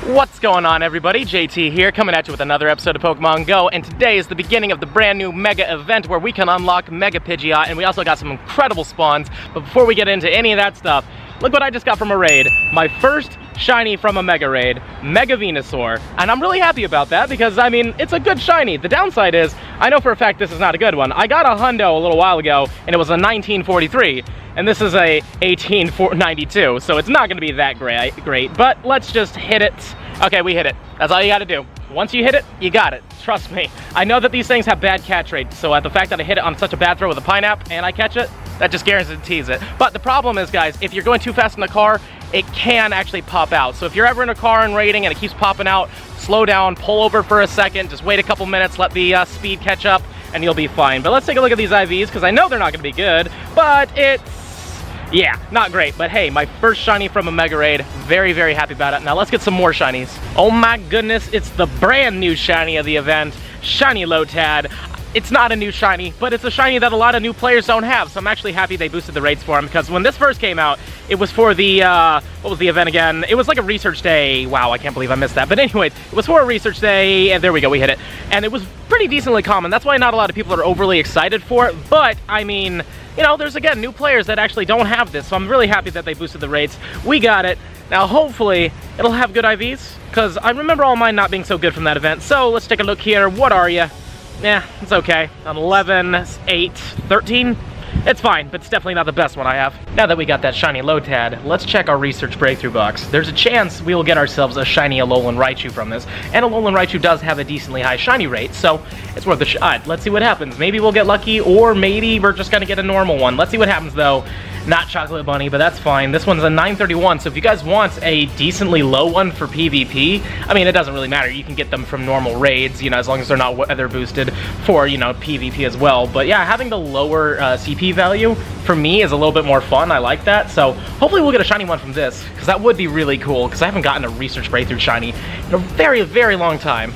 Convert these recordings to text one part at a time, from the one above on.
What's going on, everybody? JT here, coming at you with another episode of Pokemon Go, and today is the beginning of the brand new Mega event where we can unlock Mega Pidgeot, and we also got some incredible spawns. But before we get into any of that stuff, look what I just got from a raid. My first shiny from a Mega raid, Mega Venusaur. And I'm really happy about that because, I mean, it's a good shiny. The downside is, I know for a fact this is not a good one. I got a Hundo a little while ago, and it was a 1943. And this is a 1892, so it's not going to be that great, but let's just hit it. Okay, we hit it. That's all you got to do. Once you hit it, you got it. Trust me. I know that these things have bad catch rates, so the fact that I hit it on such a bad throw with a pineapple and I catch it, that just guarantees it. But the problem is, guys, if you're going too fast in the car, it can actually pop out. So if you're ever in a car and raiding and it keeps popping out, slow down, pull over for a second, just wait a couple minutes, let the speed catch up, and you'll be fine. But let's take a look at these IVs, because I know they're not going to be good, but yeah, not great, but hey, my first shiny from a Mega Raid. Very, very happy about it. Now let's get some more shinies. Oh my goodness, it's the brand new shiny of the event, Shiny Lotad. It's not a new shiny, but it's a shiny that a lot of new players don't have, so I'm actually happy they boosted the rates for him, because when this first came out, it was for the, what was the event again? It was like a research day. Wow, I can't believe I missed that. But anyways, it was for a research day, and there we go, we hit it. And it was pretty decently common. That's why not a lot of people are overly excited for it, but, I mean, you know, there's, again, new players that actually don't have this, so I'm really happy that they boosted the rates. We got it. Now, hopefully, it'll have good IVs, because I remember all mine not being so good from that event. So, let's take a look here. What are you? Yeah, it's okay. 11, 8, 13. It's fine, but it's definitely not the best one I have. Now that we got that shiny Lotad, let's check our research breakthrough box. There's a chance we will get ourselves a shiny Alolan Raichu from this, and Alolan Raichu does have a decently high shiny rate, so it's worth a shot. Let's see what happens. Maybe we'll get lucky, or maybe we're just gonna get a normal one. Let's see what happens, though. Not Chocolate Bunny, but that's fine. This one's a 931, so if you guys want a decently low one for PvP, I mean, it doesn't really matter. You can get them from normal raids, you know, as long as they're not weather boosted for, you know, PvP as well. But yeah, having the lower CP value, for me, is a little bit more fun. I like that. So hopefully we'll get a shiny one from this, because that would be really cool, because I haven't gotten a research breakthrough shiny in a very, very long time.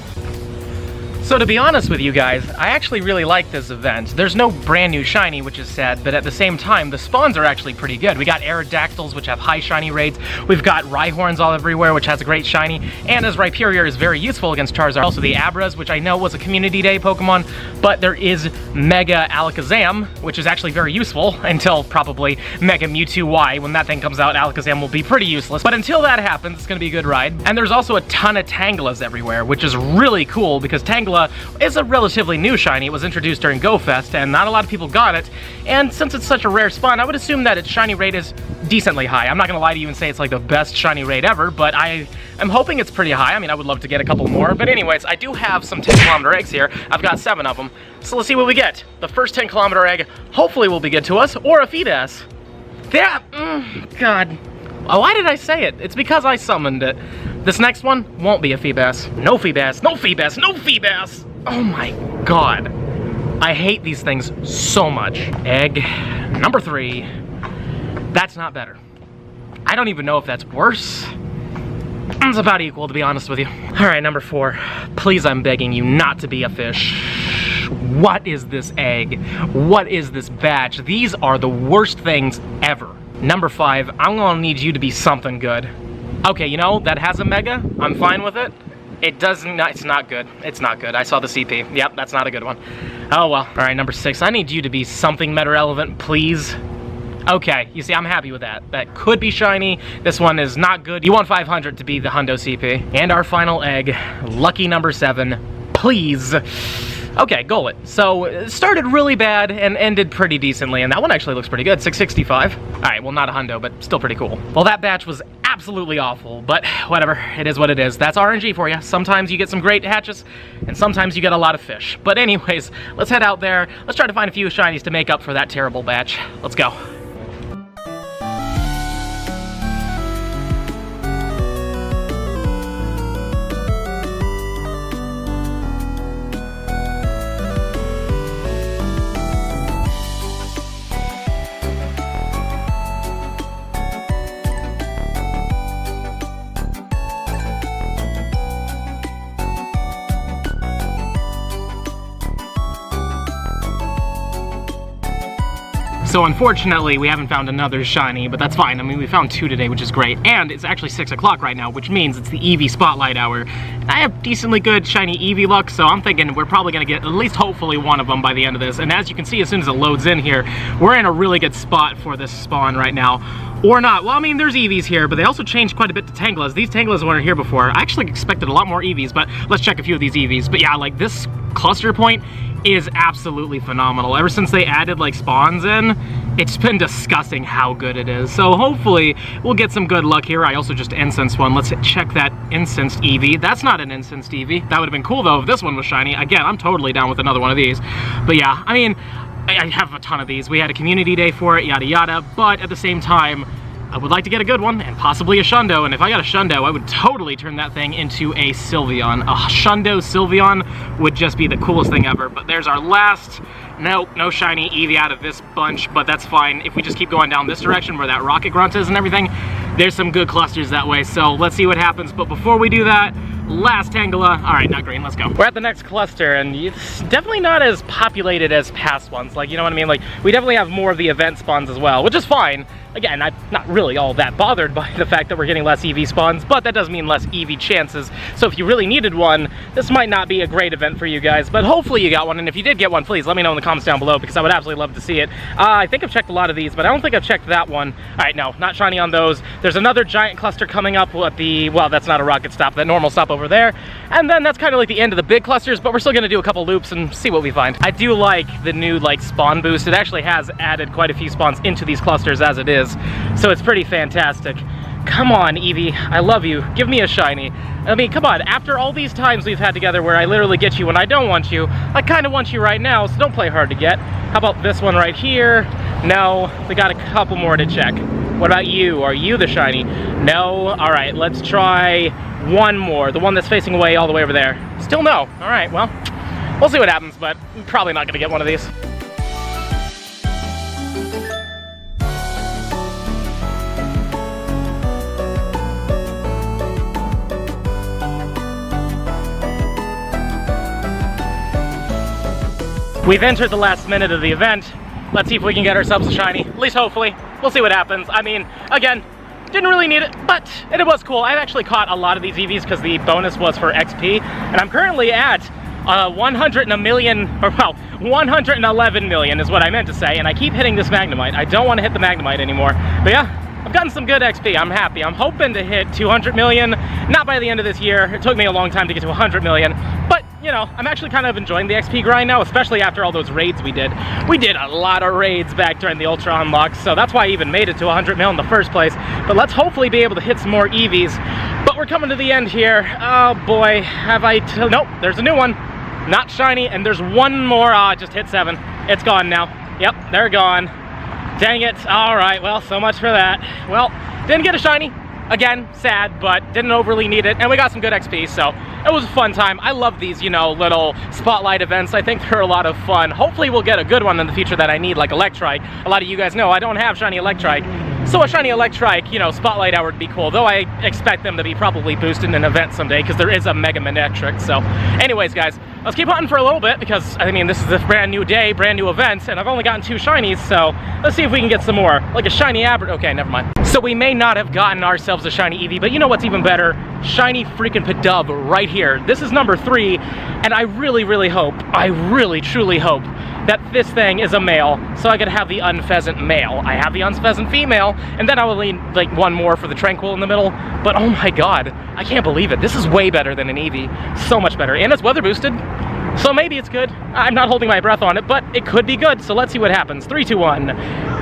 So to be honest with you guys, I actually really like this event. There's no brand new shiny, which is sad, but at the same time, the spawns are actually pretty good. We got Aerodactyls, which have high shiny rates. We've got Rhyhorns all everywhere, which has a great shiny. And as Rhyperior is very useful against Charizard. Also the Abras, which I know was a Community Day Pokemon, but there is Mega Alakazam, which is actually very useful until probably Mega Mewtwo Y. When that thing comes out, Alakazam will be pretty useless. But until that happens, it's gonna be a good ride. And there's also a ton of Tanglas everywhere, which is really cool because Tangela is a relatively new shiny. It was introduced during GoFest, and not a lot of people got it. And since it's such a rare spawn, I would assume that its shiny rate is decently high. I'm not gonna lie to you and say it's like the best shiny rate ever, but I'm hoping it's pretty high. I mean, I would love to get a couple more. But anyways, I do have some 10-kilometer eggs here. I've got 7 of them. So let's see what we get. The first 10-kilometer egg hopefully will be good to us, or a Feebas. Yeah, God. Why did I say it? It's because I summoned it. This next one won't be a Feebas. No Feebas, no Feebas, no Feebas! Oh my god. I hate these things so much. Egg number 3. That's not better. I don't even know if that's worse. It's about equal, to be honest with you. Alright, number 4. Please, I'm begging you not to be a fish. What is this egg? What is this batch? These are the worst things ever. Number 5, I'm gonna need you to be something good. Okay, you know, that has a Mega. I'm fine with it. It doesn't, it's not good. It's not good. I saw the CP. Yep, that's not a good one. Oh well. Alright, number 6. I need you to be something meta relevant, please. Okay, you see, I'm happy with that. That could be shiny. This one is not good. You want 500 to be the Hundo CP. And our final egg, lucky number 7. Please. Okay, goal it. So, it started really bad and ended pretty decently, and that one actually looks pretty good, 665. Alright, well not a Hundo, but still pretty cool. Well, that batch was absolutely awful, but whatever, it is what it is. That's RNG for you. Sometimes you get some great hatches, and sometimes you get a lot of fish. But anyways, let's head out there. Let's try to find a few shinies to make up for that terrible batch. Let's go. So unfortunately, we haven't found another shiny, but that's fine. I mean, we found 2 today, which is great. And it's actually 6 o'clock right now, which means it's the Eevee Spotlight Hour. And I have decently good shiny Eevee luck, so I'm thinking we're probably gonna get at least hopefully one of them by the end of this. And as you can see, as soon as it loads in here, we're in a really good spot for this spawn right now. Or not. Well, I mean, there's Eevees here, but they also changed quite a bit to Tanglas. These Tanglas weren't here before. I actually expected a lot more Eevees, but let's check a few of these Eevees. But yeah, like this cluster point is absolutely phenomenal. Ever since they added like spawns in, it's been disgusting how good it is. So hopefully we'll get some good luck here. I also just instanced one. Let's check that instanced Eevee. That's not an instanced Eevee. That would have been cool though if this one was shiny. Again, I'm totally down with another one of these. But yeah, I mean, I have a ton of these. We had a community day for it, yada yada, but at the same time, I would like to get a good one, and possibly a Shundo, and if I got a Shundo, I would totally turn that thing into a Sylveon. A Shundo Sylveon would just be the coolest thing ever, but there's our last. Nope, no shiny Eevee out of this bunch, but that's fine. If we just keep going down this direction where that Rocket Grunt is and everything, there's some good clusters that way, so let's see what happens. But before we do that, last Tangela. All right, not green, let's go. We're at the next cluster, and it's definitely not as populated as past ones. Like, you know what I mean? Like, we definitely have more of the event spawns as well, which is fine. Again, I'm not really all that bothered by the fact that we're getting less Eevee spawns, but that does mean less Eevee chances. So if you really needed one, this might not be a great event for you guys, but hopefully you got one. And if you did get one, please let me know in the comments down below, because I would absolutely love to see it. I think I've checked a lot of these, but I don't think I've checked that one. All right, no, not shiny on those. There's another giant cluster coming up at the, well, that's not a rocket stop, that normal stop over there. And then that's kind of like the end of the big clusters, but we're still gonna do a couple loops and see what we find. I do like the new like spawn boost. It actually has added quite a few spawns into these clusters as it is. So it's pretty fantastic. Come on, Eevee, I love you. Give me a shiny. I mean, come on, after all these times we've had together where I literally get you when I don't want you, I kind of want you right now, so don't play hard to get. How about this one right here? No, we got a couple more to check. What about you? Are you the shiny? No? All right, let's try one more. The one that's facing away all the way over there. Still no. All right, well, we'll see what happens, but I'm probably not gonna get one of these. We've entered the last minute of the event. Let's see if we can get ourselves a shiny, at least hopefully. We'll see what happens. I mean, again, didn't really need it, but it was cool. I've actually caught a lot of these Eevees because the bonus was for XP, and I'm currently at 111 million is what I meant to say, and I keep hitting this Magnemite. I don't want to hit the Magnemite anymore, but yeah, I've gotten some good XP. I'm happy. I'm hoping to hit 200 million, not by the end of this year. It took me a long time to get to 100 million, but you know, I'm actually kind of enjoying the XP grind now, especially after all those raids we did. We did a lot of raids back during the Ultra Unlocks, so that's why I even made it to 100 mil in the first place. But let's hopefully be able to hit some more Eevees. But we're coming to the end here. Oh boy, have I... Nope, there's a new one. Not shiny, and there's one more. I just hit 7. It's gone now. Yep, they're gone. Dang it. All right, well, so much for that. Well, didn't get a shiny. Again, sad, but didn't overly need it, and we got some good XP, so it was a fun time. I love these, you know, little spotlight events. I think they're a lot of fun. Hopefully we'll get a good one in the future that I need, like Electrike. A lot of you guys know I don't have shiny Electrike, so a shiny Electrike, you know, spotlight hour would be cool, though I expect them to be probably boosted in an event someday, because there is a Mega Manectric. So anyways, guys, let's keep hunting for a little bit, because, I mean, this is a brand new day, brand new event, and I've only gotten 2 shinies, so let's see if we can get some more. Like a shiny Aber... Okay, never mind. So we may not have gotten ourselves a shiny Eevee, but you know what's even better? Shiny freaking Pidove right here. This is number 3, and I really, really hope, I really, truly hope that this thing is a male, so I could have the Unpheasant male. I have the Unpheasant female, and then I will need like one more for the Tranquil in the middle, but oh my god, I can't believe it. This is way better than an Eevee. So much better, and it's weather boosted. So maybe it's good. I'm not holding my breath on it, but it could be good, so let's see what happens. 3, 2, 1.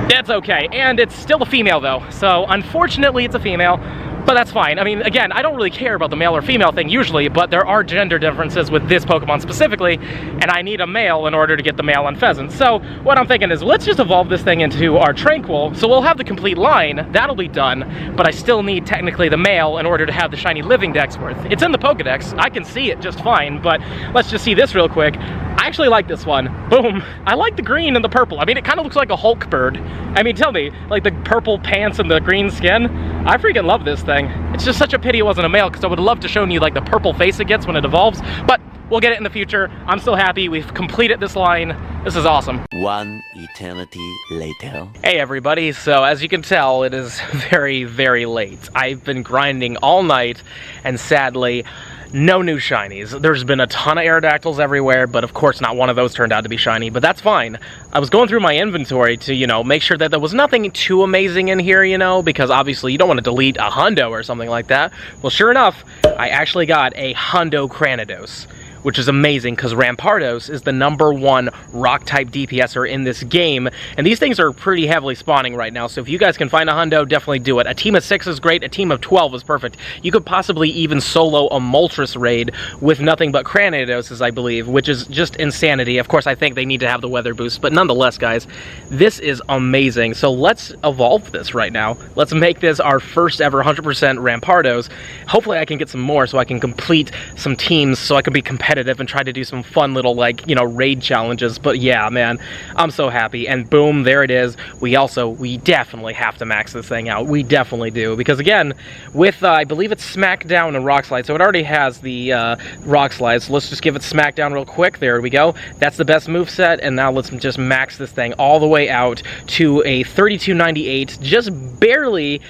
That's okay, and it's still a female though, so unfortunately it's a female, but that's fine. I mean, again, I don't really care about the male or female thing usually, but there are gender differences with this Pokemon specifically, and I need a male in order to get the male Unpheasant. So what I'm thinking is, let's just evolve this thing into our Tranquil, so we'll have the complete line, that'll be done, but I still need technically the male in order to have the shiny Living Dex worth. It's in the Pokedex, I can see it just fine, but let's just see this real quick. I actually like this one. Boom. I like the green and the purple. I mean, it kind of looks like a Hulk bird. I mean, tell me, like the purple pants and the green skin, I freaking love this thing. It's just such a pity it wasn't a male, because I would love to show you like the purple face it gets when it evolves, but we'll get it in the future. I'm so happy we've completed this line. This is awesome. One eternity later. Hey everybody, so as you can tell, it is very, very late. I've been grinding all night, and sadly, no new shinies. There's been a ton of Aerodactyls everywhere, but of course not one of those turned out to be shiny, but that's fine. I was going through my inventory to, you know, make sure that there was nothing too amazing in here, you know, because obviously you don't want to delete a Hundo or something like that. Well, sure enough, I actually got a Hundo Cranidos, which is amazing because Rampardos is the #1 rock-type DPSer in this game, and these things are pretty heavily spawning right now, so if you guys can find a Hundo, definitely do it. A team of 6 is great, a team of 12 is perfect. You could possibly even solo a Moltres raid with nothing but Cranidos, I believe, which is just insanity. Of course, I think they need to have the weather boost, but nonetheless, guys, this is amazing. So let's evolve this right now. Let's make this our first ever 100% Rampardos. Hopefully I can get some more so I can complete some teams so I can be competitive and try to do some fun little, like, you know, raid challenges. But yeah, man, I'm so happy. And boom, there it is. We definitely have to max this thing out. We definitely do, because again, with I believe it's Smackdown and Rock Slide, so it already has the Rock Slide, so let's just give it Smackdown real quick. There we go. That's the best moveset, and now let's just max this thing all the way out to a 3298, just barely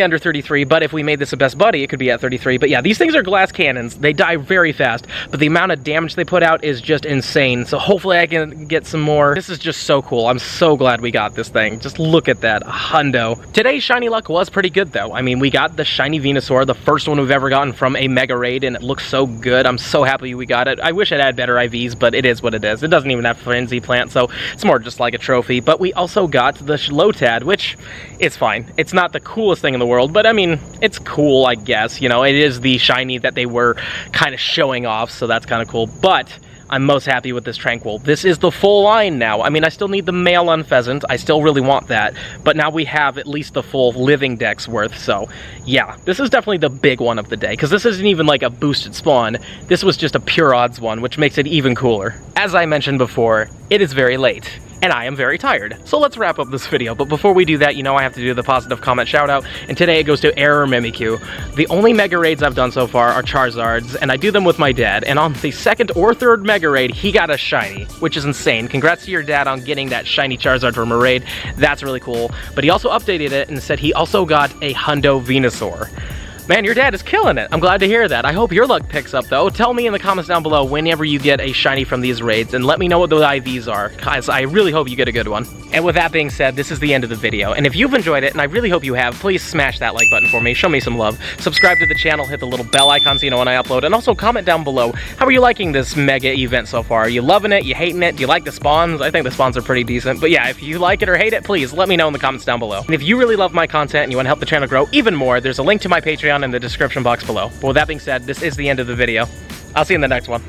under 33, but if we made this a best buddy, it could be at 33. But yeah, these things are glass cannons. They die very fast, but the amount of damage they put out is just insane. So hopefully I can get some more. This is just so cool. I'm so glad we got this thing. Just look at that, a Hundo. Today's shiny luck was pretty good though. I mean, we got the shiny Venusaur, the first one we've ever gotten from a Mega Raid, and it looks so good. I'm so happy we got it. I wish it had better IVs, but it is what it is. It doesn't even have Frenzy Plant, so it's more just like a trophy. But we also got the Lotad, which is fine. It's not the coolest thing in the world, but I mean, it's cool, I guess. You know, it is the shiny that they were kind of showing off, so that's kind of cool. But I'm most happy with this Tranquil. This is the full line now. I mean, I still need the male Unpheasant. I still really want that, but now we have at least the full living dex worth. So yeah, this is definitely the big one of the day, because this isn't even like a boosted spawn. This was just a pure odds one, which makes it even cooler. As I mentioned before, it is very late, and I am very tired. So let's wrap up this video, but before we do that, you know I have to do the positive comment shout out, and today it goes to Error Mimikyu. The only Mega Raids I've done so far are Charizards, and I do them with my dad, and on the 2nd or 3rd Mega Raid, he got a shiny, which is insane. Congrats to your dad on getting that shiny Charizard from a raid. That's really cool. But he also updated it and said he also got a Hundo Venusaur. Man, your dad is killing it. I'm glad to hear that. I hope your luck picks up, though. Tell me in the comments down below whenever you get a shiny from these raids, and let me know what the IVs are, guys. I really hope you get a good one. And with that being said, this is the end of the video. And if you've enjoyed it, and I really hope you have, please smash that like button for me. Show me some love. Subscribe to the channel, hit the little bell icon so you know when I upload, and also comment down below, how are you liking this mega event so far? Are you loving it? You hating it? Do you like the spawns? I think the spawns are pretty decent. But yeah, if you like it or hate it, please let me know in the comments down below. And if you really love my content and you want to help the channel grow even more, there's a link to my Patreon in the description box below. But with that being said, this is the end of the video. I'll see you in the next one.